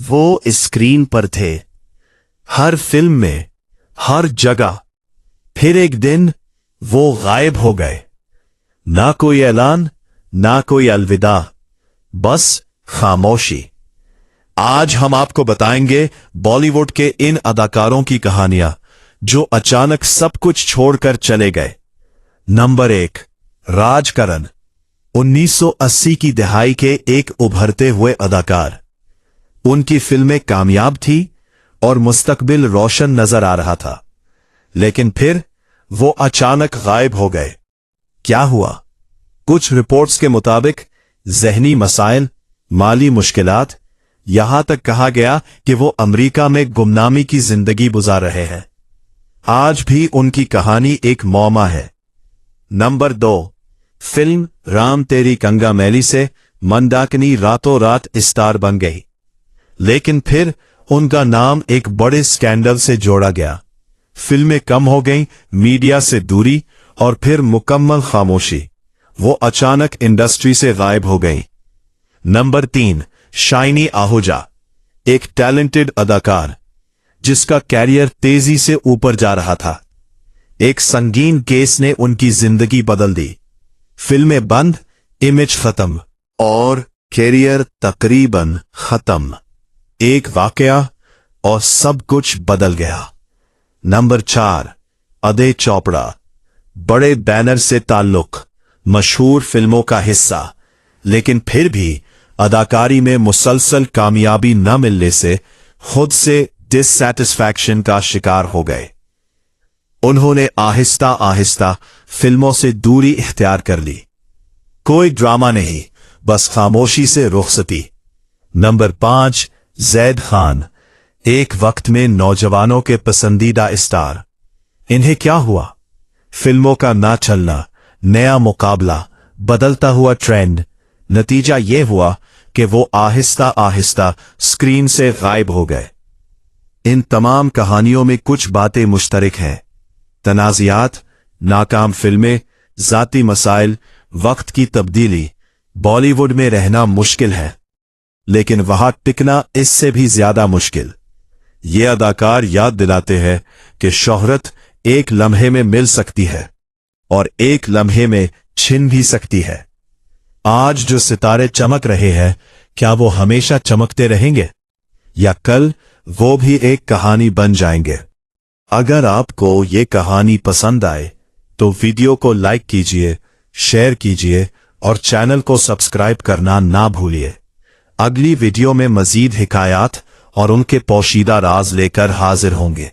वो स्क्रीन पर थे, हर फिल्म में, हर जगह। फिर एक दिन वो गायब हो गए। ना कोई ऐलान, ना कोई अलविदा, बस खामोशी। आज हम आपको बताएंगे बॉलीवुड के इन अदाकारों की कहानियां जो अचानक सब कुछ छोड़कर चले गए। नंबर 1, राजकरण। 1980 की दहाई के एक उभरते हुए अदाकार। उनकी फिल्में कामयाब थी और मुस्तकबिल रोशन नजर आ रहा था, लेकिन फिर वो अचानक गायब हो गए। क्या हुआ? कुछ रिपोर्ट्स के मुताबिक ज़हनी मसाइल, माली मुश्किलात, यहां तक कहा गया कि वो अमेरिका में गुमनामी की जिंदगी गुजार रहे हैं। आज भी उनकी कहानी एक मौमा है। नंबर 2, फिल्म राम तेरी गंगा मैली से मंदाकिनी रातों रात स्टार बन गई, लेकिन फिर उनका नाम एक बड़े स्कैंडल से जोड़ा गया। फिल्में कम हो गईं, मीडिया से दूरी और फिर मुकम्मल खामोशी। वो अचानक इंडस्ट्री से गायब हो गई। Number 3, shiny Ahuja. एक टैलेंटेड अदाकार जिसका कैरियर तेजी से ऊपर जा रहा था। एक संगीन केस ने उनकी जिंदगी बदल दी। फिल्में बंद, इमेज खत्म और कैरियर तकरीबन खत्म। एक वाकया और सब कुछ बदल गया। नंबर 4, अजय चोपड़ा। बड़े बैनर से ताल्लुक, मशहूर फिल्मों का हिस्सा, लेकिन फिर भी अदाकारी में मुसलसल कामयाबी न मिलने से खुद से डिससैटिस्फैक्शन का शिकार हो गए। उन्होंने आहिस्ता आहिस्ता फिल्मों से दूरी इख्तियार कर ली। कोई ड्रामा नहीं, बस खामोशी से रुखसती। नंबर 5, ज़ैद खान। एक वक्त में नौजवानों के पसंदीदा स्टार। इन्हें क्या हुआ? फिल्मों का ना चलना, नया मुकाबला, बदलता हुआ ट्रेंड। नतीजा यह हुआ कि वो आहिस्ता आहिस्ता स्क्रीन से गायब हो गए। इन तमाम कहानियों में कुछ बातें मुश्तरक हैं। तनाज़ियात, नाकाम फिल्में, ज़ाती मसाइल, वक्त की तब्दीली। बॉलीवुड में रहना मुश्किल है, लेकिन वहां टिकना इससे भी ज्यादा मुश्किल। ये अदाकार याद दिलाते हैं कि शोहरत एक लम्हे में मिल सकती है और एक लम्हे में छिन भी सकती है। आज जो सितारे चमक रहे हैं, क्या वो हमेशा चमकते रहेंगे या कल वो भी एक कहानी बन जाएंगे? अगर आपको ये कहानी पसंद आए तो वीडियो को लाइक कीजिए, शेयर कीजिए और चैनल को सब्सक्राइब करना ना भूलिए। अगली वीडियो में मजीद हिकायात और उनके पोशीदा राज लेकर हाजिर होंगे।